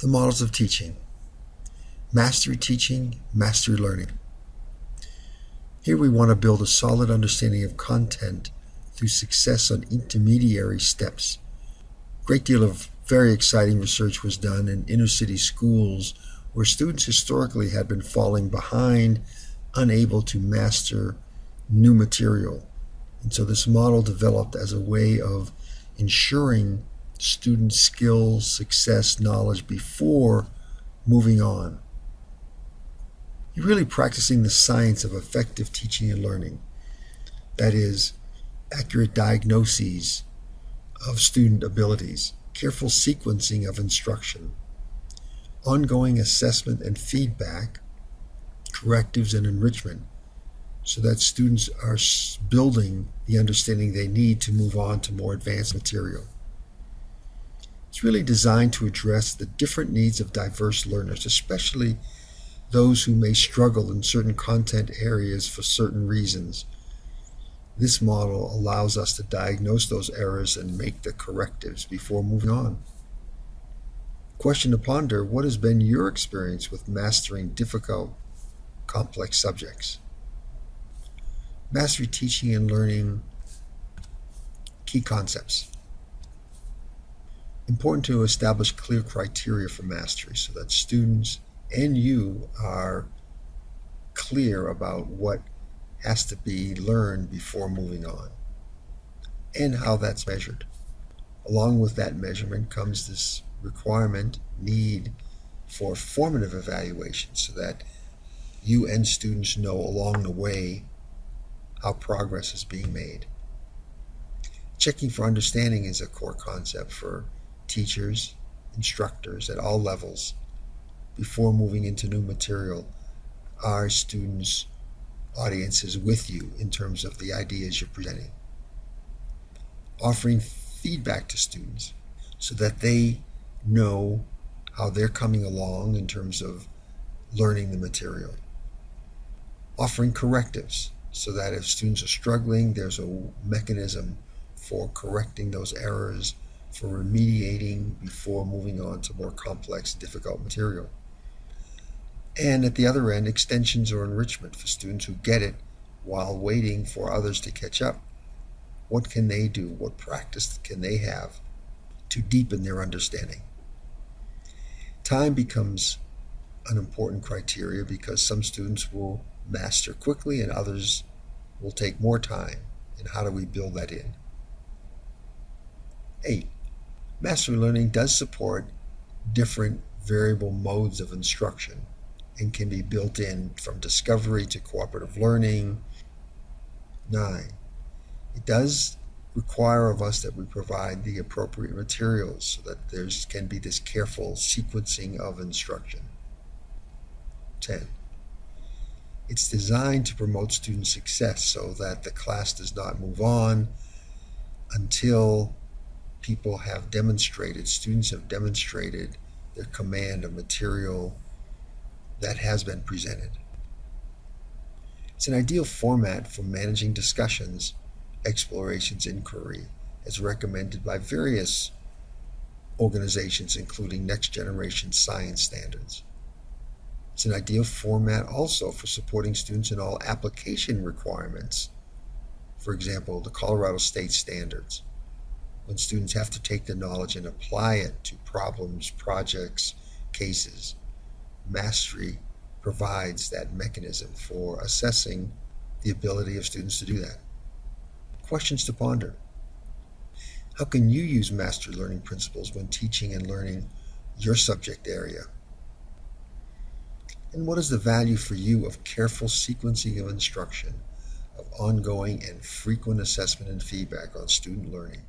The models of teaching. Mastery teaching, mastery learning. Here we want to build a solid understanding of content through success on intermediary steps. A great deal of very exciting research was done in inner city schools where students historically had been falling behind, unable to master new material. And so this model developed as a way of ensuring student skills, success, knowledge before moving on. You're really practicing the science of effective teaching and learning. That is, accurate diagnoses of student abilities, careful sequencing of instruction, ongoing assessment and feedback, correctives and enrichment, so that students are building the understanding they need to move on to more advanced material. It's really designed to address the different needs of diverse learners, especially those who may struggle in certain content areas for certain reasons. This model allows us to diagnose those errors and make the correctives before moving on. Question to ponder: what has been your experience with mastering difficult, complex subjects? Mastery teaching and learning key concepts. Important to establish clear criteria for mastery so that students and you are clear about what has to be learned before moving on and how that's measured. Along with that measurement comes this need for formative evaluation so that you and students know along the way how progress is being made. Checking for understanding is a core concept for teachers, instructors at all levels. Before moving into new material, our students' audience is with you in terms of the ideas you're presenting. Offering feedback to students so that they know how they're coming along in terms of learning the material. Offering correctives so that if students are struggling, there's a mechanism for correcting those errors, for remediating before moving on to more complex, difficult material. And at the other end, extensions or enrichment for students who get it while waiting for others to catch up. What can they do? What practice can they have to deepen their understanding? Time becomes an important criteria because some students will master quickly and others will take more time. And how do we build that in? 8. Mastery learning does support different variable modes of instruction and can be built in from discovery to cooperative learning. 9. It does require of us that we provide the appropriate materials so that there can be this careful sequencing of instruction. 10. It's designed to promote student success so that the class does not move on until students have demonstrated their command of material that has been presented. It's an ideal format for managing discussions, explorations, inquiry, as recommended by various organizations, including Next Generation Science Standards. It's an ideal format also for supporting students in all application requirements. For example, the Colorado State Standards, when students have to take the knowledge and apply it to problems, projects, cases. Mastery provides that mechanism for assessing the ability of students to do that. Questions to ponder. How can you use mastery learning principles when teaching and learning your subject area? And what is the value for you of careful sequencing of instruction, of ongoing and frequent assessment and feedback on student learning?